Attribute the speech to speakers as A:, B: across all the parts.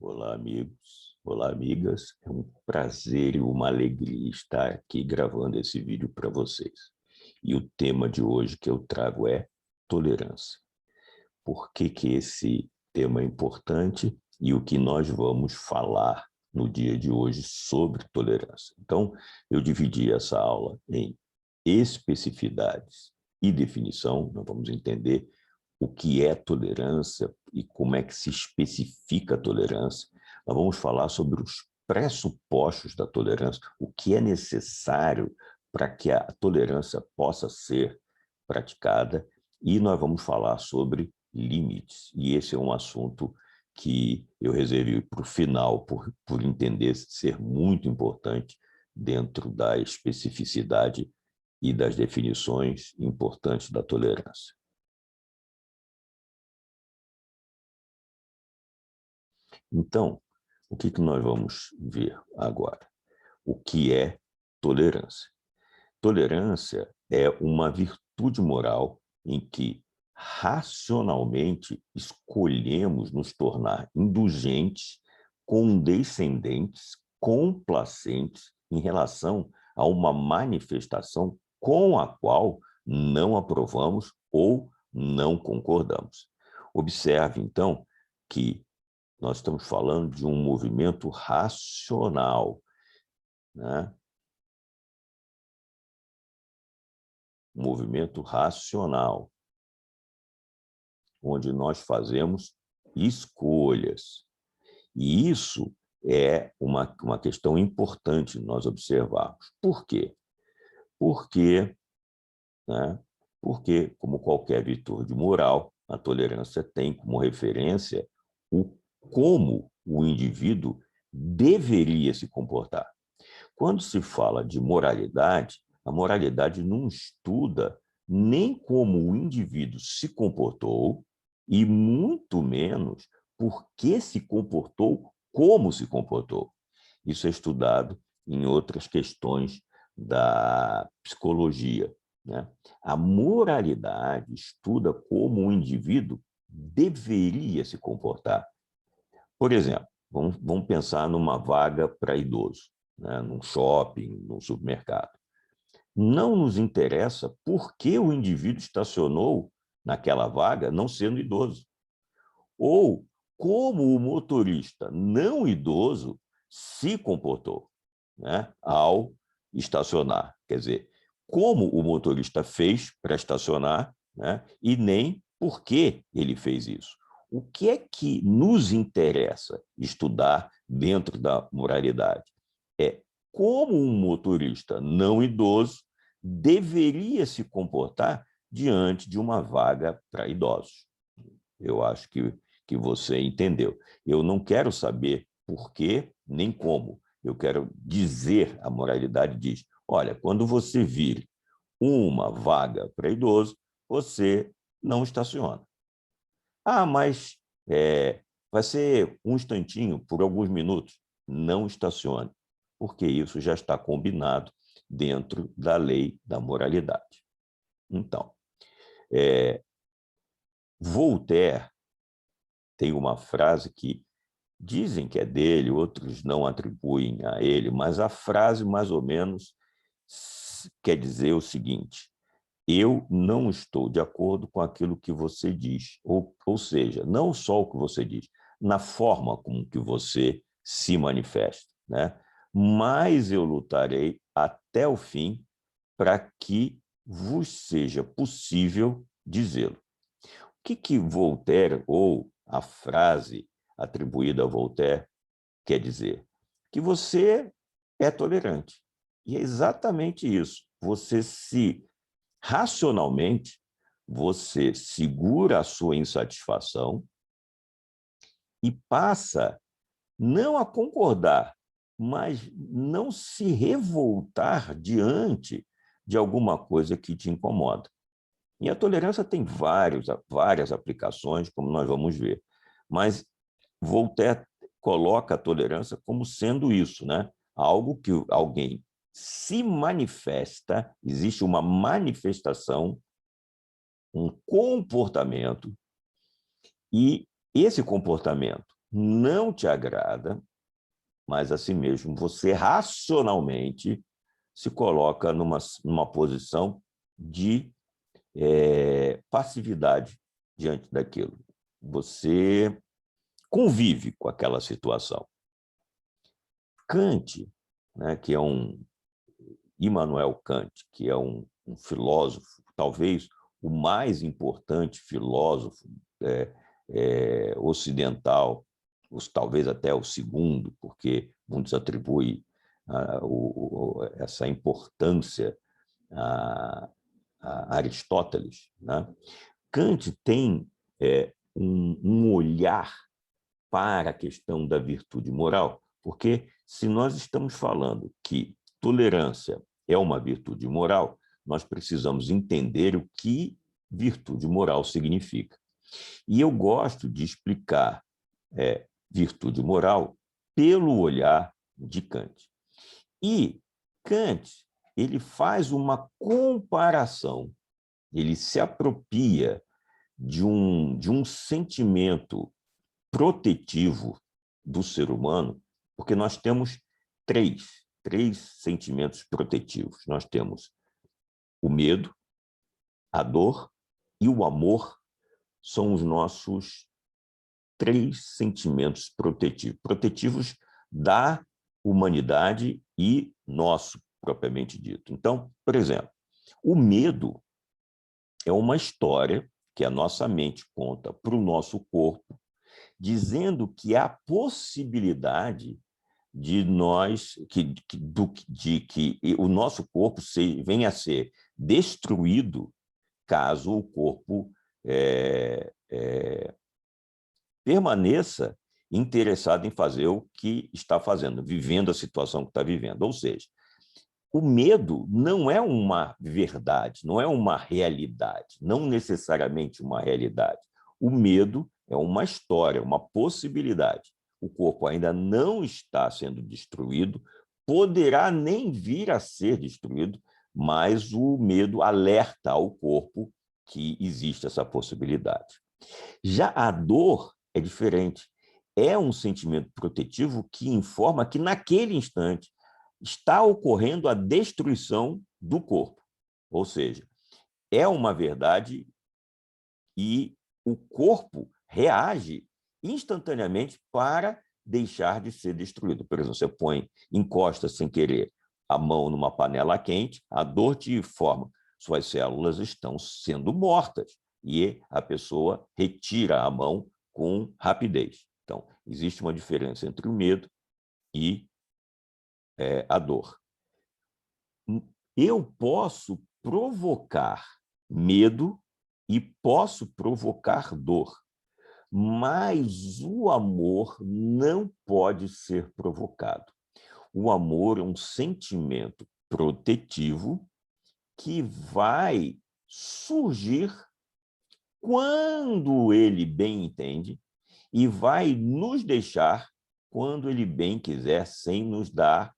A: Olá, amigos. Olá, amigas. É um prazer e uma alegria estar aqui gravando esse vídeo para vocês. E o tema de hoje que eu trago é tolerância. Por que que esse tema é importante e o que nós vamos falar no dia de hoje sobre tolerância? Então, eu dividi essa aula em especificidades e definição. Nós vamos entender o que é tolerância e como é que se especifica a tolerância. Nós vamos falar sobre os pressupostos da tolerância, o que é necessário para que a tolerância possa ser praticada, e nós vamos falar sobre limites. E esse é um assunto que eu reservei para o final, por entender ser muito importante dentro da especificidade e das definições importantes da tolerância. Então, o que nós vamos ver agora? O que é tolerância? Tolerância é uma virtude moral em que racionalmente escolhemos nos tornar indulgentes, condescendentes, complacentes em relação a uma manifestação com a qual não aprovamos ou não concordamos. Observe, então, que nós estamos falando de um movimento racional, né? Um movimento racional, onde nós fazemos escolhas. E isso é uma questão importante nós observarmos. Por quê? Porque, né? Porque, como qualquer virtude moral, a tolerância tem como referência o como o indivíduo deveria se comportar. Quando se fala de moralidade, a moralidade não estuda nem como o indivíduo se comportou e muito menos por que se comportou como se comportou. Isso é estudado em outras questões da psicologia, né? A moralidade estuda como o indivíduo deveria se comportar. Por exemplo, vamos pensar numa vaga para idoso, né? Num shopping, num supermercado. Não nos interessa por que o indivíduo estacionou naquela vaga não sendo idoso. Ou como o motorista não idoso se comportou, né, ao estacionar. Quer dizer, como o motorista fez para estacionar, né, e nem por que ele fez isso. O que é que nos interessa estudar dentro da moralidade? É como um motorista não idoso deveria se comportar diante de uma vaga para idosos. Eu acho que você entendeu. Eu não quero saber por quê nem como. Eu quero dizer, a moralidade diz, olha, quando você vir uma vaga para idoso, você não estaciona. Ah, mas vai ser um instantinho, por alguns minutos. Não estacione, porque isso já está combinado dentro da lei da moralidade. Então, Voltaire tem uma frase que dizem que é dele, outros não atribuem a ele, mas a frase, mais ou menos, quer dizer o seguinte: eu não estou de acordo com aquilo que você diz, ou seja, não só o que você diz, na forma como que você se manifesta, né? Mas eu lutarei até o fim para que vos seja possível dizê-lo. O que Voltaire, ou a frase atribuída a Voltaire, quer dizer? Que você é tolerante. E é exatamente isso. Você racionalmente, você segura a sua insatisfação e passa não a concordar, mas não se revoltar diante de alguma coisa que te incomoda. E a tolerância tem várias aplicações, como nós vamos ver. Mas Voltaire coloca a tolerância como sendo isso, né? Algo que alguém se manifesta, existe uma manifestação, um comportamento, e esse comportamento não te agrada, mas assim mesmo você racionalmente se coloca numa posição de passividade diante daquilo. Você convive com aquela situação. Kant, né, que é Immanuel Kant, que é um filósofo, talvez o mais importante filósofo ocidental, talvez até o segundo, porque muitos atribuem essa importância a Aristóteles, né? Kant tem um olhar para a questão da virtude moral, porque se nós estamos falando que tolerância é uma virtude moral, nós precisamos entender o que virtude moral significa. E eu gosto de explicar virtude moral pelo olhar de Kant. E Kant, ele faz uma comparação, ele se apropria de um sentimento protetivo do ser humano, porque nós temos três sentimentos protetivos. Nós temos o medo, a dor e o amor, são os nossos três sentimentos protetivos da humanidade e nosso, propriamente dito. Então, por exemplo, o medo é uma história que a nossa mente conta para o nosso corpo, dizendo que há possibilidade de que o nosso corpo venha a ser destruído caso o corpo permaneça interessado em fazer o que está fazendo, vivendo a situação que está vivendo. Ou seja, o medo não é uma verdade, não é uma realidade, não necessariamente uma realidade. O medo é uma história, uma possibilidade. O corpo ainda não está sendo destruído, poderá nem vir a ser destruído, mas o medo alerta ao corpo que existe essa possibilidade. Já a dor é diferente. É um sentimento protetivo que informa que, naquele instante, está ocorrendo a destruição do corpo. Ou seja, é uma verdade e o corpo reage instantaneamente para deixar de ser destruído. Por exemplo, você encosta sem querer a mão numa panela quente, a dor te informa, suas células estão sendo mortas, e a pessoa retira a mão com rapidez. Então, existe uma diferença entre o medo e a dor. Eu posso provocar medo e posso provocar dor, mas o amor não pode ser provocado. O amor é um sentimento protetivo que vai surgir quando ele bem entende e vai nos deixar quando ele bem quiser, sem nos dar,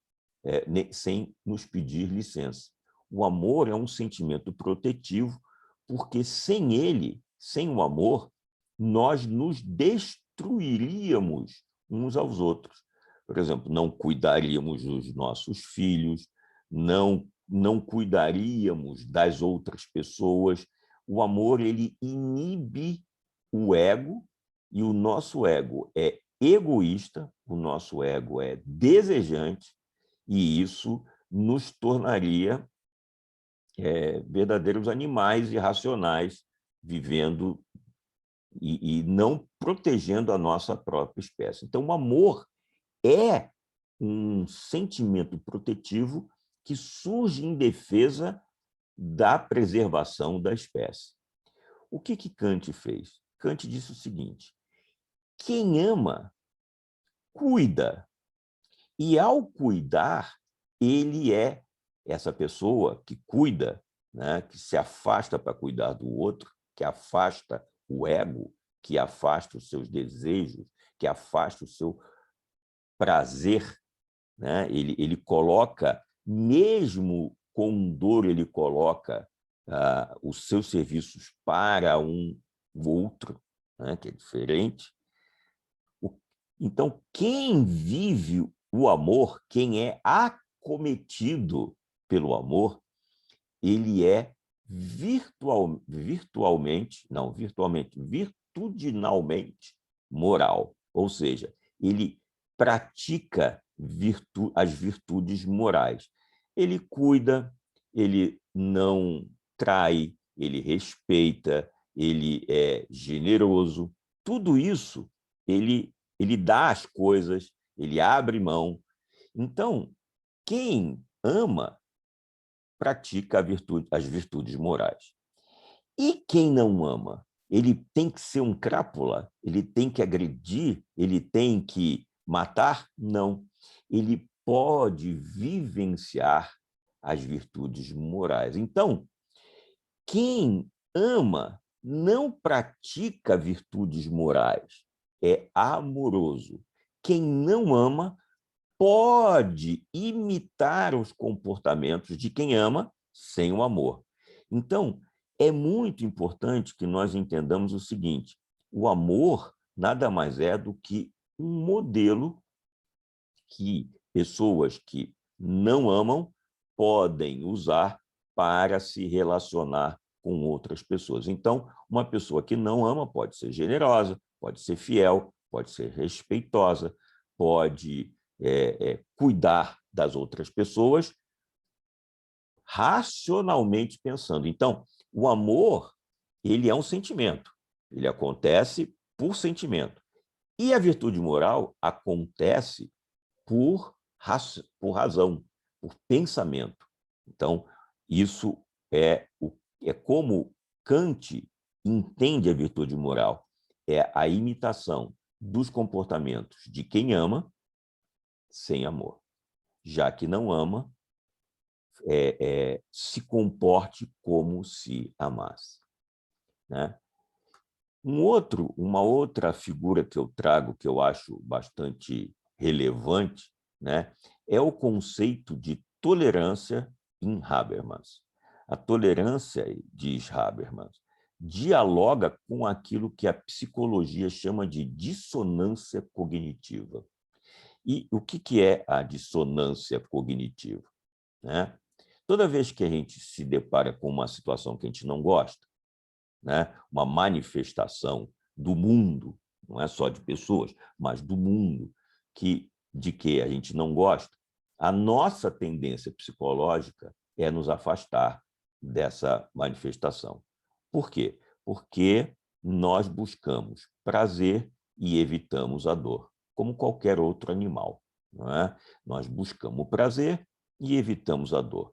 A: sem nos pedir licença. O amor é um sentimento protetivo, porque sem ele, sem o amor, nós nos destruiríamos uns aos outros. Por exemplo, não cuidaríamos dos nossos filhos, não cuidaríamos das outras pessoas. O amor, ele inibe o ego, e o nosso ego é egoísta, o nosso ego é desejante, e isso nos tornaria verdadeiros animais irracionais, vivendo e não protegendo a nossa própria espécie. Então, o amor é um sentimento protetivo que surge em defesa da preservação da espécie. O que Kant fez? Kant disse o seguinte: quem ama, cuida. E, ao cuidar, ele é essa pessoa que cuida, né, que se afasta para cuidar do outro, que afasta o ego, que afasta os seus desejos, que afasta o seu prazer, né? Ele coloca, mesmo com dor, ele coloca os seus serviços para um outro, né, que é diferente. Então, quem vive o amor, quem é acometido pelo amor, ele é virtudinalmente moral. Ou seja, ele pratica as virtudes morais. Ele cuida, ele não trai, ele respeita, ele é generoso. Tudo isso, ele dá as coisas, ele abre mão. Então, quem ama pratica as virtudes morais. E quem não ama? Ele tem que ser um crápula? Ele tem que agredir? Ele tem que matar? Não. Ele pode vivenciar as virtudes morais. Então, quem ama não pratica virtudes morais, é amoroso. Quem não ama pode imitar os comportamentos de quem ama sem o amor. Então, é muito importante que nós entendamos o seguinte: o amor nada mais é do que um modelo que pessoas que não amam podem usar para se relacionar com outras pessoas. Então, uma pessoa que não ama pode ser generosa, pode ser fiel, pode ser respeitosa, pode cuidar das outras pessoas racionalmente pensando. Então, o amor, ele é um sentimento, ele acontece por sentimento. E a virtude moral acontece por razão, por pensamento. Então, isso é como Kant entende a virtude moral, é a imitação dos comportamentos de quem ama sem amor. Já que não ama, se comporte como se amasse. Né? Uma outra figura que eu trago, que eu acho bastante relevante, né, é o conceito de tolerância em Habermas. A tolerância, diz Habermas, dialoga com aquilo que a psicologia chama de dissonância cognitiva. E o que é a dissonância cognitiva? Né? Toda vez que a gente se depara com uma situação que a gente não gosta, né, uma manifestação do mundo, não é só de pessoas, mas do mundo, de que a gente não gosta, a nossa tendência psicológica é nos afastar dessa manifestação. Por quê? Porque nós buscamos prazer e evitamos a dor, como qualquer outro animal. Não é? Nós buscamos o prazer e evitamos a dor.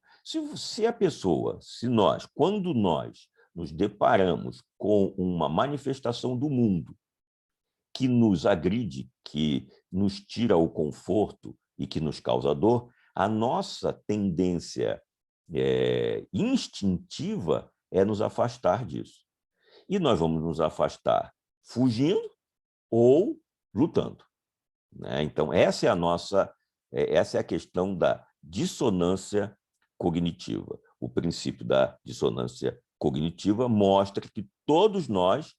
A: Quando nós nos deparamos com uma manifestação do mundo que nos agride, que nos tira o conforto e que nos causa dor, a nossa tendência instintiva é nos afastar disso. E nós vamos nos afastar fugindo ou lutando. Né? Então, essa é a questão da dissonância cognitiva. O princípio da dissonância cognitiva mostra que todos nós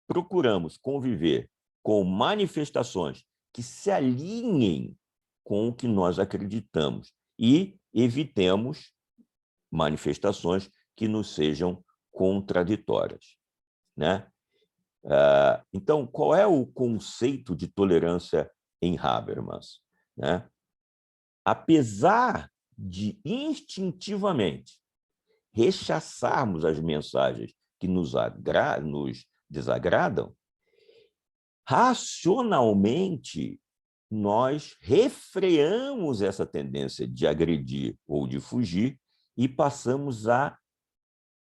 A: procuramos conviver com manifestações que se alinhem com o que nós acreditamos e evitemos manifestações que nos sejam contraditórias. Né? Então, qual é o conceito de tolerância em Habermas? Né? Apesar de instintivamente rechaçarmos as mensagens que nos desagradam, racionalmente nós refreamos essa tendência de agredir ou de fugir e passamos a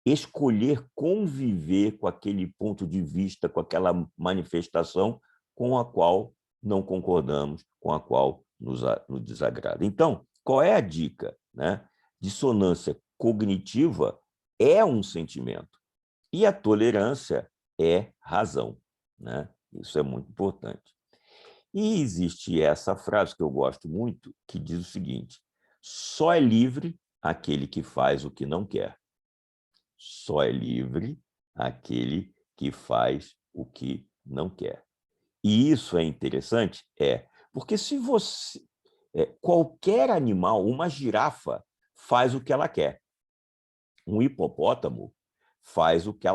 A: escolher conviver com aquele ponto de vista, com aquela manifestação com a qual não concordamos, com a qual nos desagrada. Então, qual é a dica? Né? Dissonância cognitiva é um sentimento e a tolerância é razão. Né? Isso é muito importante. E existe essa frase que eu gosto muito, que diz o seguinte: só é livre aquele que faz o que não quer. Só é livre aquele que faz o que não quer. E isso é interessante? Porque se você... qualquer animal, uma girafa faz o que ela quer. Um hipopótamo faz o que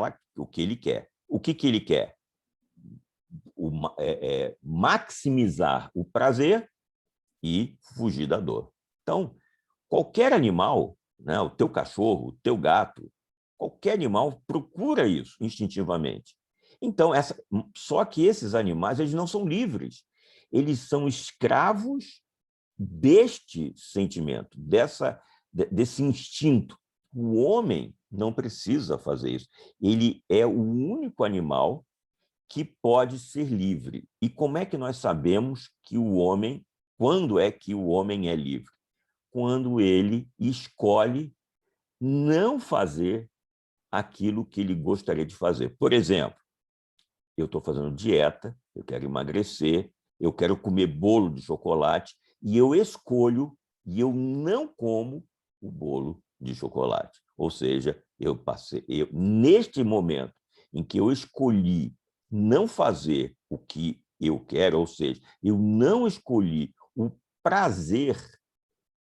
A: ele quer. O que ele quer? Maximizar o prazer e fugir da dor. Então, qualquer animal, né, o teu cachorro, o teu gato, qualquer animal procura isso instintivamente. Então, só que esses animais eles não são livres. Eles são escravos deste sentimento, desse instinto. O homem não precisa fazer isso. Ele é o único animal que pode ser livre. E como é que nós sabemos que quando é que o homem é livre? Quando ele escolhe não fazer aquilo que ele gostaria de fazer. Por exemplo, eu estou fazendo dieta, eu quero emagrecer, eu quero comer bolo de chocolate, e eu escolho e eu não como o bolo de chocolate. Ou seja, neste momento em que eu escolhi não fazer o que eu quero, ou seja, eu não escolhi o prazer,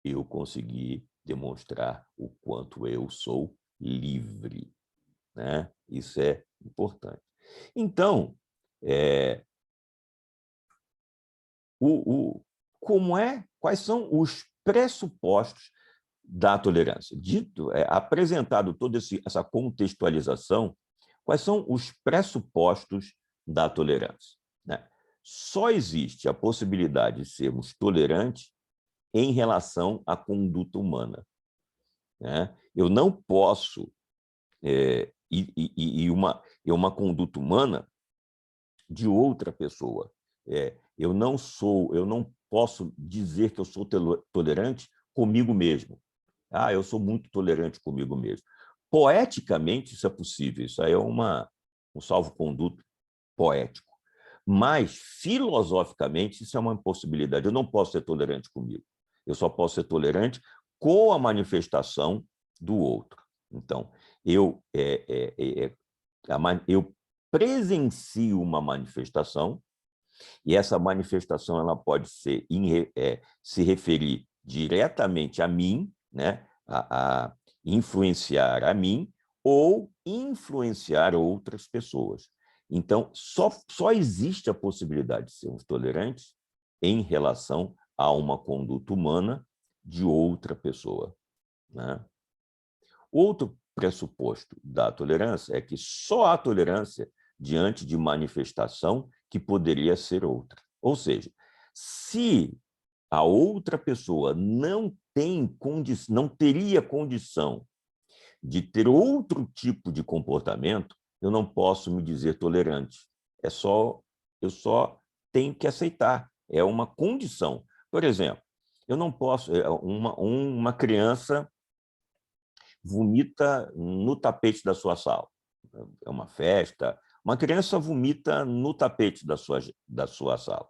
A: eu consegui demonstrar o quanto eu sou livre, né? Isso é importante. Então, quais são os pressupostos da tolerância? Apresentado toda essa contextualização, quais são os pressupostos da tolerância? Né? Só existe a possibilidade de sermos tolerantes em relação à conduta humana. Né? Eu não posso... uma conduta humana de outra pessoa. Eu não posso dizer que eu sou tolerante comigo mesmo. Eu sou muito tolerante comigo mesmo. Poeticamente, isso é possível. Isso aí é um salvo-conduto poético. Mas, filosoficamente, isso é uma impossibilidade. Eu não posso ser tolerante comigo. Eu só posso ser tolerante com a manifestação do outro. Então, eu presencio uma manifestação, e essa manifestação ela pode se referir diretamente a mim, né? a influenciar a mim, ou influenciar outras pessoas. Então, só existe a possibilidade de sermos tolerantes em relação a uma conduta humana de outra pessoa. Né? Outro pressuposto da tolerância é que só há tolerância diante de manifestação que poderia ser outra. Ou seja, se a outra pessoa não teria condição de ter outro tipo de comportamento, eu não posso me dizer tolerante. Eu só tenho que aceitar. É uma condição. Por exemplo, eu não posso... Uma criança vomita no tapete da sua sala. É uma festa. Uma criança vomita no tapete da sua sala.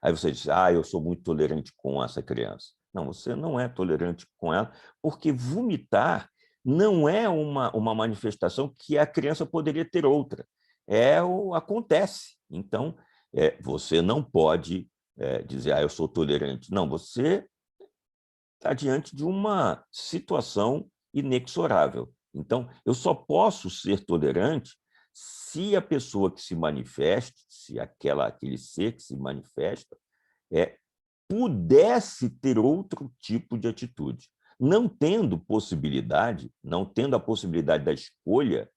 A: Aí você diz, eu sou muito tolerante com essa criança. Não, você não é tolerante com ela, porque vomitar não é uma manifestação que a criança poderia ter outra. Acontece. Então, você não pode dizer, eu sou tolerante. Não, você está diante de uma situação inexorável. Então, eu só posso ser tolerante se a pessoa que se manifeste, se aquele ser que se manifesta, pudesse ter outro tipo de atitude. Não tendo a possibilidade da escolha,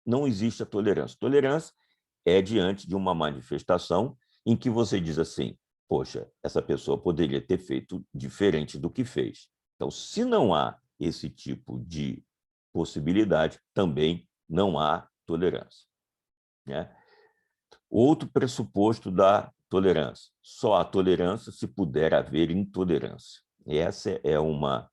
A: não existe a tolerância. Tolerância é diante de uma manifestação em que você diz assim, poxa, essa pessoa poderia ter feito diferente do que fez. Então, se não há esse tipo de possibilidade, também não há tolerância. Né? Outro pressuposto da tolerância. Só há tolerância se puder haver intolerância. E essa é uma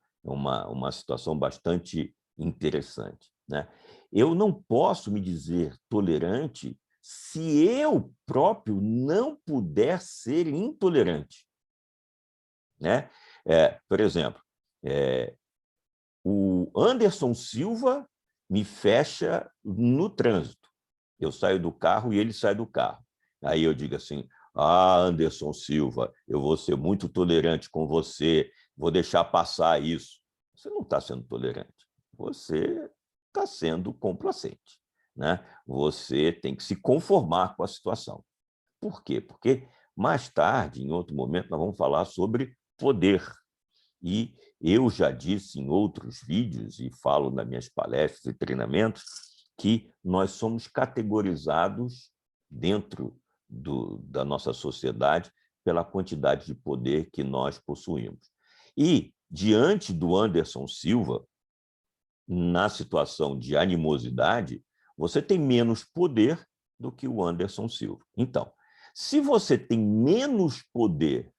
A: situação bastante interessante. Né? Eu não posso me dizer tolerante se eu próprio não puder ser intolerante. Né? Por exemplo, o Anderson Silva me fecha no trânsito. Eu saio do carro e ele sai do carro. Aí eu digo assim, Ah, Anderson Silva, eu vou ser muito tolerante com você, vou deixar passar isso. Você não está sendo tolerante, você está sendo complacente, né? Você tem que se conformar com a situação. Por quê? Porque mais tarde, em outro momento, nós vamos falar sobre poder. E eu já disse em outros vídeos, e falo nas minhas palestras e treinamentos, que nós somos categorizados dentro da nossa sociedade pela quantidade de poder que nós possuímos. E, diante do Anderson Silva, na situação de animosidade, você tem menos poder do que o Anderson Silva. Então, se você tem menos poder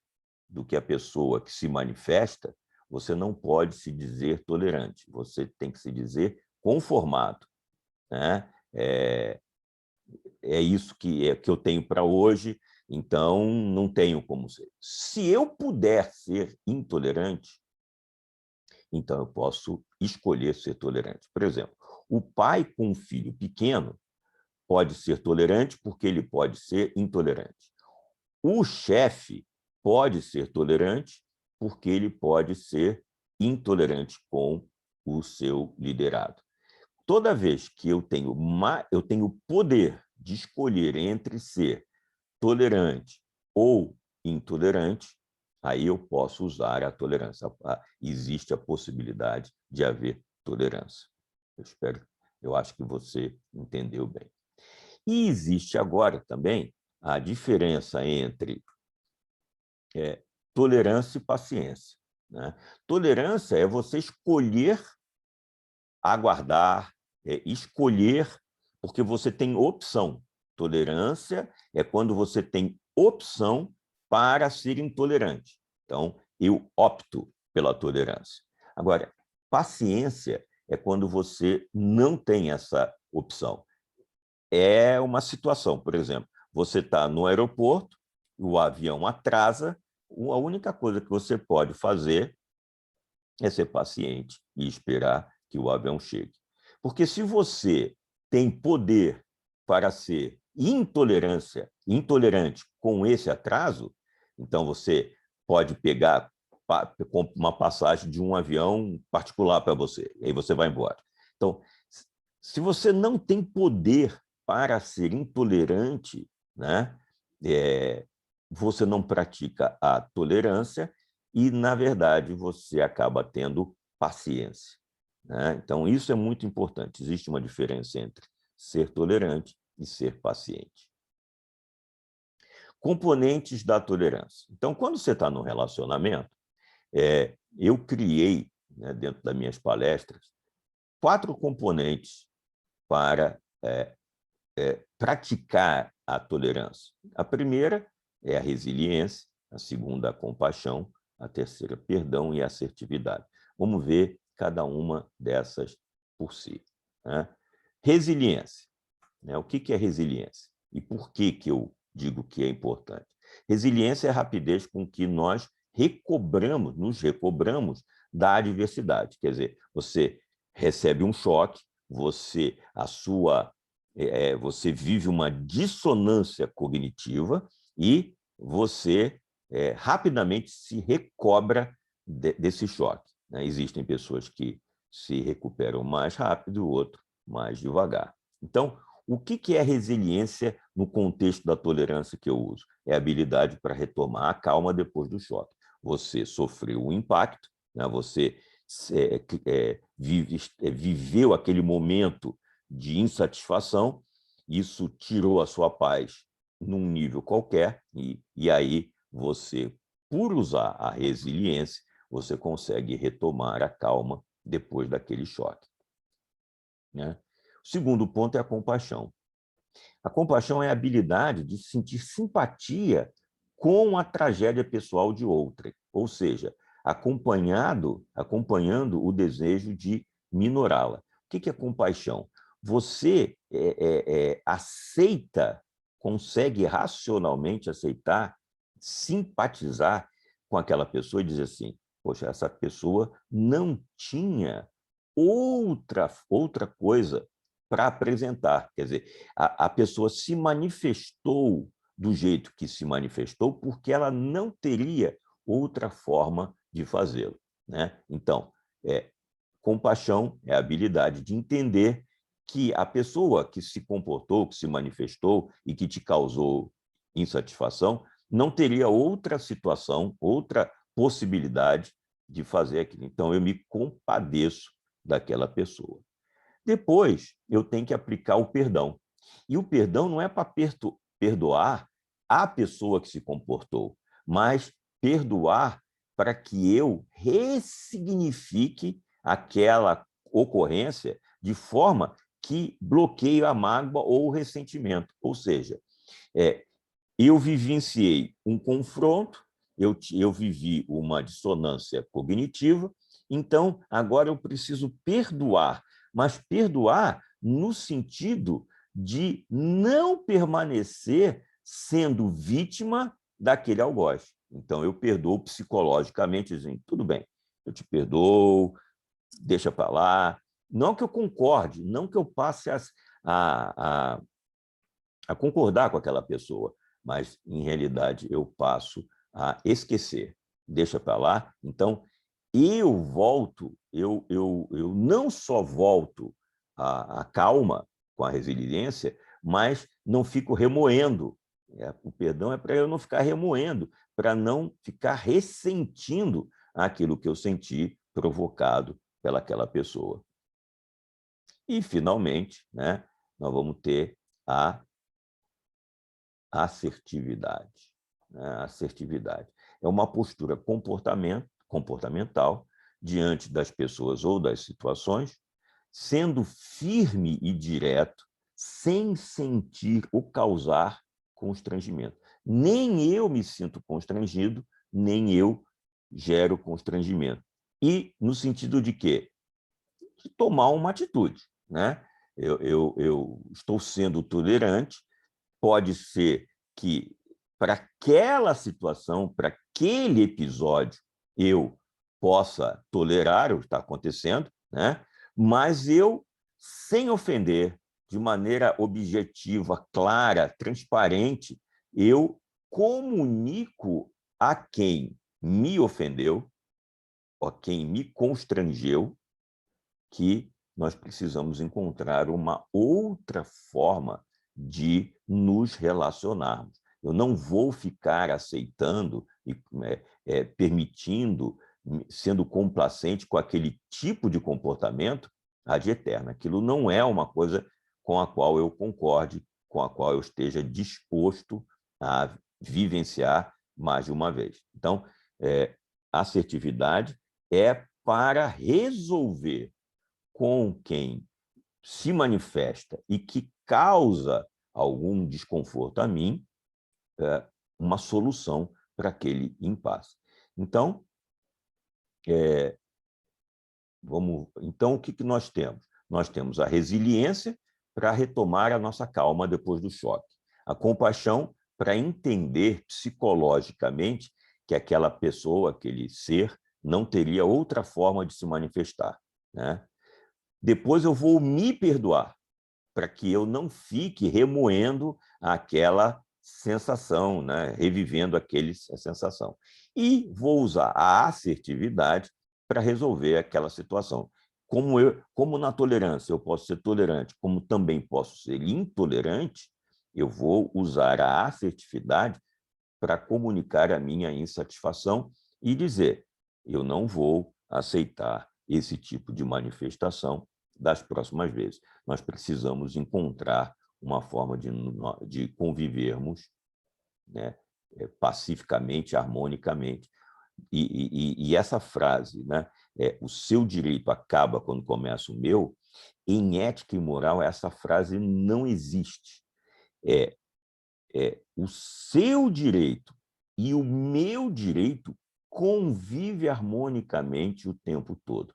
A: do que a pessoa que se manifesta, você não pode se dizer tolerante, você tem que se dizer conformado, né? É isso que eu tenho para hoje, então não tenho como ser. Se eu puder ser intolerante, então eu posso escolher ser tolerante. Por exemplo, o pai com um filho pequeno pode ser tolerante porque ele pode ser intolerante. O chefe pode ser tolerante porque ele pode ser intolerante com o seu liderado. Toda vez que eu tenho poder de escolher entre ser tolerante ou intolerante, aí eu posso usar a tolerância. Existe a possibilidade de haver tolerância. Eu acho que você entendeu bem. E existe agora também a diferença entre tolerância e paciência, né? Tolerância é você escolher aguardar, escolher, porque você tem opção. Tolerância é quando você tem opção para ser intolerante. Então, eu opto pela tolerância. Agora, paciência é quando você não tem essa opção. É uma situação, por exemplo, você está no aeroporto, o avião atrasa, a única coisa que você pode fazer é ser paciente e esperar que o avião chegue. Porque se você tem poder para ser intolerante com esse atraso, então você pode pegar uma passagem de um avião particular para você, e aí você vai embora. Então, se você não tem poder para ser intolerante, né, você não pratica a tolerância e, na verdade, você acaba tendo paciência, né? Então, isso é muito importante. Existe uma diferença entre ser tolerante e ser paciente. Componentes da tolerância. Então, quando você está no relacionamento, eu criei, né, dentro das minhas palestras, 4 componentes para praticar a tolerância. A primeira é a resiliência, a segunda, a compaixão, a terceira, perdão e assertividade. Vamos ver cada uma dessas por si, né? Resiliência, né? O que é resiliência? E por que eu digo que é importante? Resiliência é a rapidez com que nós nos recobramos da adversidade. Quer dizer, você recebe um choque, você vive uma dissonância cognitiva e você rapidamente se recobra desse choque, né? Existem pessoas que se recuperam mais rápido, outro mais devagar. Então, o que é resiliência no contexto da tolerância que eu uso? É a habilidade para retomar a calma depois do choque. Você sofreu um impacto, né? Você viveu aquele momento de insatisfação, isso tirou a sua paz num nível qualquer, e aí você, por usar a resiliência, você consegue retomar a calma depois daquele choque, né? O segundo ponto é a compaixão. A compaixão é a habilidade de sentir simpatia com a tragédia pessoal de outrem, ou seja, acompanhando o desejo de minorá-la. O que é compaixão? Você aceita, consegue racionalmente aceitar, simpatizar com aquela pessoa e dizer assim, poxa, essa pessoa não tinha outra coisa para apresentar. Quer dizer, a pessoa se manifestou do jeito que se manifestou, porque ela não teria outra forma de fazê-lo, né? Então, compaixão é a habilidade de entender que a pessoa que se comportou, que se manifestou e que te causou insatisfação, não teria outra situação, outra possibilidade de fazer aquilo. Então, eu me compadeço daquela pessoa. Depois, eu tenho que aplicar o perdão. E o perdão não é para perdoar a pessoa que se comportou, mas perdoar para que eu ressignifique aquela ocorrência de forma que bloqueie a mágoa ou o ressentimento. Ou seja, eu vivenciei um confronto, eu vivi uma dissonância cognitiva, então agora eu preciso perdoar, mas perdoar no sentido de não permanecer sendo vítima daquele algoz. Então eu perdoo psicologicamente, dizendo, tudo bem, eu te perdoo, deixa para lá. Não que eu concorde, não que eu passe a concordar com aquela pessoa, mas, em realidade, eu passo a esquecer. Deixa para lá. Então, eu volto, eu não só volto à calma com a resiliência, mas não fico remoendo. O perdão é para eu não ficar remoendo, para não ficar ressentindo aquilo que eu senti provocado pelaquela pessoa. E, finalmente, né, nós vamos ter a assertividade. Assertividade é uma postura comportamental diante das pessoas ou das situações, sendo firme e direto, sem sentir ou causar constrangimento. Nem eu me sinto constrangido, nem eu gero constrangimento. E no sentido de quê? De tomar uma atitude, né? Eu estou sendo tolerante. Pode ser que, para aquela situação, para aquele episódio, eu possa tolerar o que está acontecendo, né? Mas eu, sem ofender, de maneira objetiva, clara, transparente, eu comunico a quem me ofendeu, a quem me constrangeu, que nós precisamos encontrar uma outra forma de nos relacionarmos. Eu não vou ficar aceitando e permitindo, sendo complacente com aquele tipo de comportamento ad eterno. Aquilo não é uma coisa com a qual eu concorde, com a qual eu esteja disposto a vivenciar mais de uma vez. Então, assertividade é para resolver com quem se manifesta e que causa algum desconforto a mim, uma solução para aquele impasse. Então, então, o que nós temos? Nós temos a resiliência para retomar a nossa calma depois do choque, a compaixão para entender psicologicamente que aquela pessoa, aquele ser, não teria outra forma de se manifestar, né? Depois eu vou me perdoar, para que eu não fique remoendo aquela sensação, né? Revivendo a sensação. E vou usar a assertividade para resolver aquela situação. Como na tolerância eu posso ser tolerante, como também posso ser intolerante, eu vou usar a assertividade para comunicar a minha insatisfação e dizer, eu não vou aceitar esse tipo de manifestação das próximas vezes. Nós precisamos encontrar uma forma de convivermos, né, pacificamente, harmonicamente. E essa frase, né, o seu direito acaba quando começa o meu, em ética e moral, essa frase não existe. O seu direito e o meu direito convivem harmonicamente o tempo todo.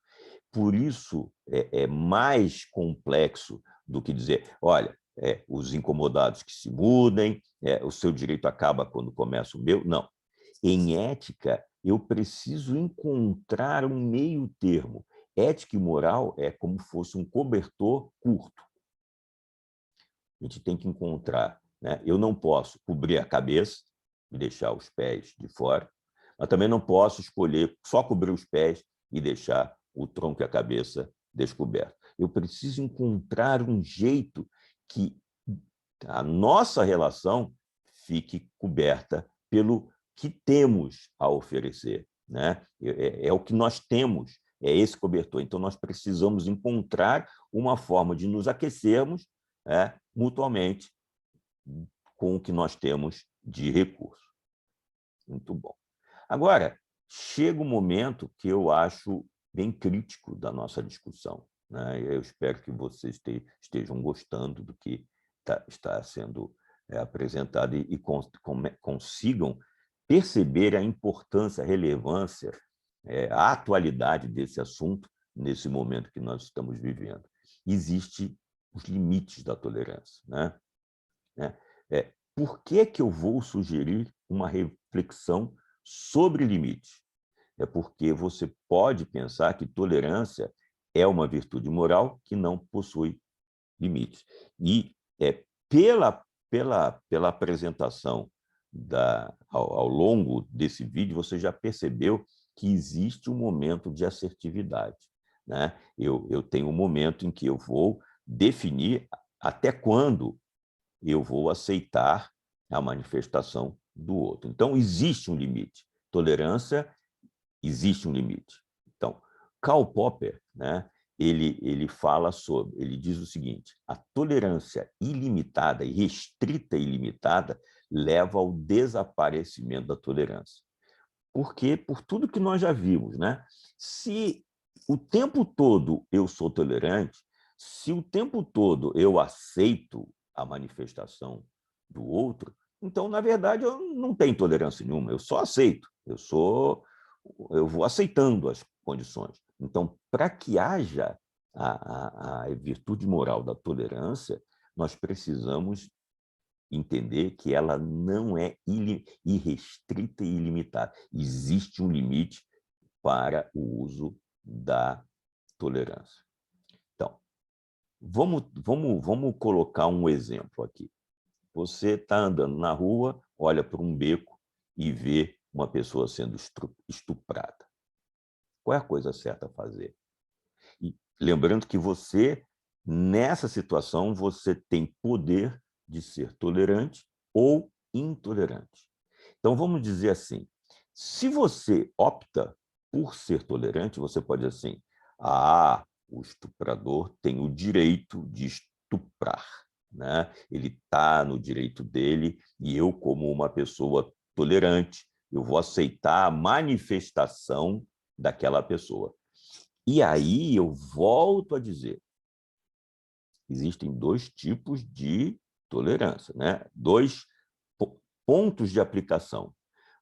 A: Por isso, é mais complexo do que dizer, olha, os incomodados que se mudem, o seu direito acaba quando começa o meu. Não. Em ética, eu preciso encontrar um meio termo. Ética e moral é como se fosse um cobertor curto. A gente tem que encontrar né? Eu não posso cobrir a cabeça e deixar os pés de fora, mas também não posso escolher só cobrir os pés e deixar o tronco e a cabeça descoberto. Eu preciso encontrar um jeito que a nossa relação fique coberta pelo que temos a oferecer, né? É o que nós temos, é esse cobertor. Então, nós precisamos encontrar uma forma de nos aquecermos, mutuamente com o que nós temos de recurso. Muito bom. Agora, chega um momento que eu acho bem crítico da nossa discussão, né? Eu espero que vocês estejam gostando do que está sendo apresentado e consigam perceber a importância, a relevância, a atualidade desse assunto nesse momento que nós estamos vivendo. Existem os limites da tolerância, né? Por que eu vou sugerir uma reflexão sobre limites? É porque você pode pensar que tolerância é uma virtude moral que não possui limites. E pela apresentação ao longo desse vídeo, você já percebeu que existe um momento de assertividade, né? Eu tenho um momento em que eu vou definir até quando eu vou aceitar a manifestação do outro. Então, existe um limite. Tolerância, existe um limite. Então, Karl Popper, né, ele fala sobre, ele diz o seguinte: a tolerância ilimitada e restrita e ilimitada leva ao desaparecimento da tolerância. Por quê? Por tudo que nós já vimos, né? Se o tempo todo eu sou tolerante, se o tempo todo eu aceito a manifestação do outro, então, na verdade, eu não tenho tolerância nenhuma, eu só aceito, eu vou aceitando as condições. Então, para que haja a virtude moral da tolerância, nós precisamos entender que ela não é irrestrita e ilimitada. Existe um limite para o uso da tolerância. Então, vamos colocar um exemplo aqui. Você está andando na rua, olha para um beco e vê uma pessoa sendo estuprada. Qual é a coisa certa a fazer? E lembrando que você, nessa situação, você tem poder de ser tolerante ou intolerante. Então, vamos dizer assim, se você opta por ser tolerante, você pode dizer assim: o estuprador tem o direito de estuprar, né? Ele está no direito dele e eu, como uma pessoa tolerante, eu vou aceitar a manifestação daquela pessoa. E aí eu volto a dizer, existem dois tipos de tolerância, né? Dois pontos de aplicação.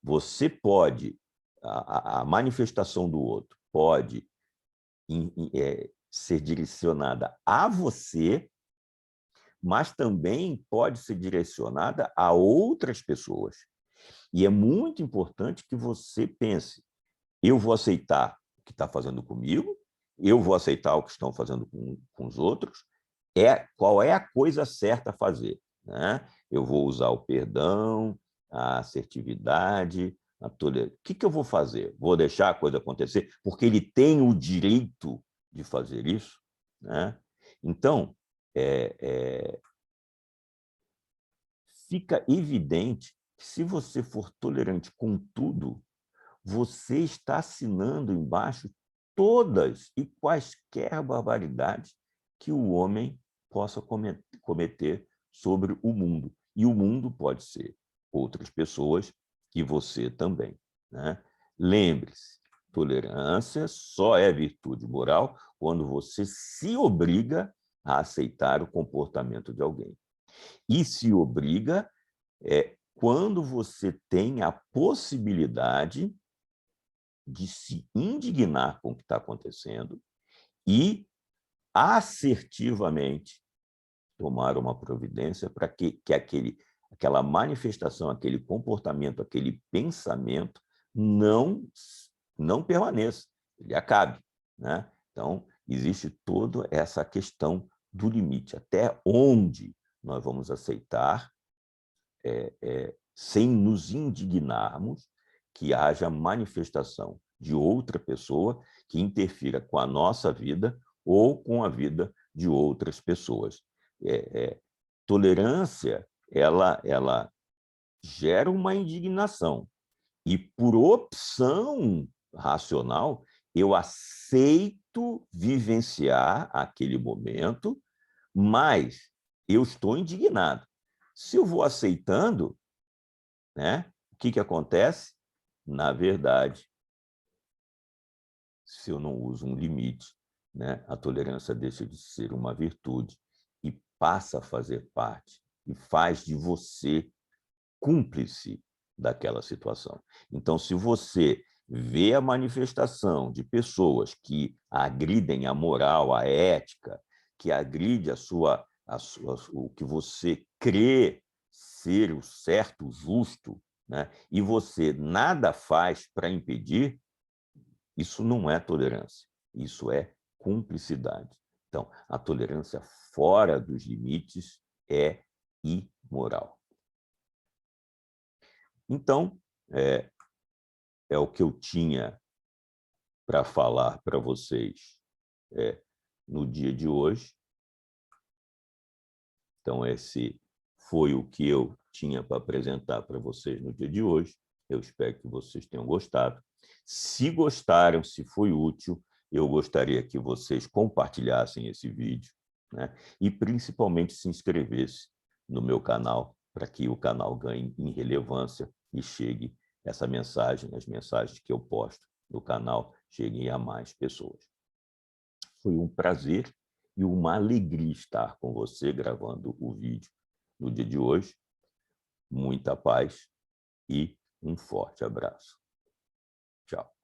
A: Você pode, a manifestação do outro pode ser direcionada a você, mas também pode ser direcionada a outras pessoas. E é muito importante que você pense: eu vou aceitar o que está fazendo comigo, eu vou aceitar o que estão fazendo com os outros, qual é a coisa certa a fazer, né? Eu vou usar o perdão, a assertividade, a tolerância. O que eu vou fazer? Vou deixar a coisa acontecer porque ele tem o direito de fazer isso, né? Então, fica evidente que, se você for tolerante com tudo, você está assinando embaixo todas e quaisquer barbaridades que o homem possa cometer sobre o mundo. E o mundo pode ser outras pessoas e você também, né? Lembre-se, tolerância só é virtude moral quando você se obriga a aceitar o comportamento de alguém. E se obriga quando você tem a possibilidade de se indignar com o que está acontecendo e assertivamente tomar uma providência para que aquela manifestação, aquele comportamento, aquele pensamento não permaneça, ele acabe, né? Então, existe toda essa questão do limite, até onde nós vamos aceitar sem nos indignarmos que haja manifestação de outra pessoa que interfira com a nossa vida ou com a vida de outras pessoas. Tolerância, ela gera uma indignação. E, por opção racional, eu aceito vivenciar aquele momento, mas eu estou indignado. Se eu vou aceitando, né, o que acontece? Na verdade, se eu não uso um limite, né, a tolerância deixa de ser uma virtude e passa a fazer parte e faz de você cúmplice daquela situação. Então, se você vê a manifestação de pessoas que agridem a moral, a ética, que agride o que você crê ser o certo, o justo, né, e você nada faz para impedir, isso não é tolerância, isso é cumplicidade. Então, a tolerância fora dos limites é imoral. Então, é o que eu tinha para falar para vocês no dia de hoje. Então, esse foi o que eu tinha para apresentar para vocês no dia de hoje. Eu espero que vocês tenham gostado. Se gostaram, se foi útil, eu gostaria que vocês compartilhassem esse vídeo, né? E, principalmente, se inscrevessem no meu canal, para que o canal ganhe em relevância e chegue essa mensagem, as mensagens que eu posto no canal, cheguem a mais pessoas. Foi um prazer e uma alegria estar com você gravando o vídeo no dia de hoje. Muita paz e um forte abraço. Tchau.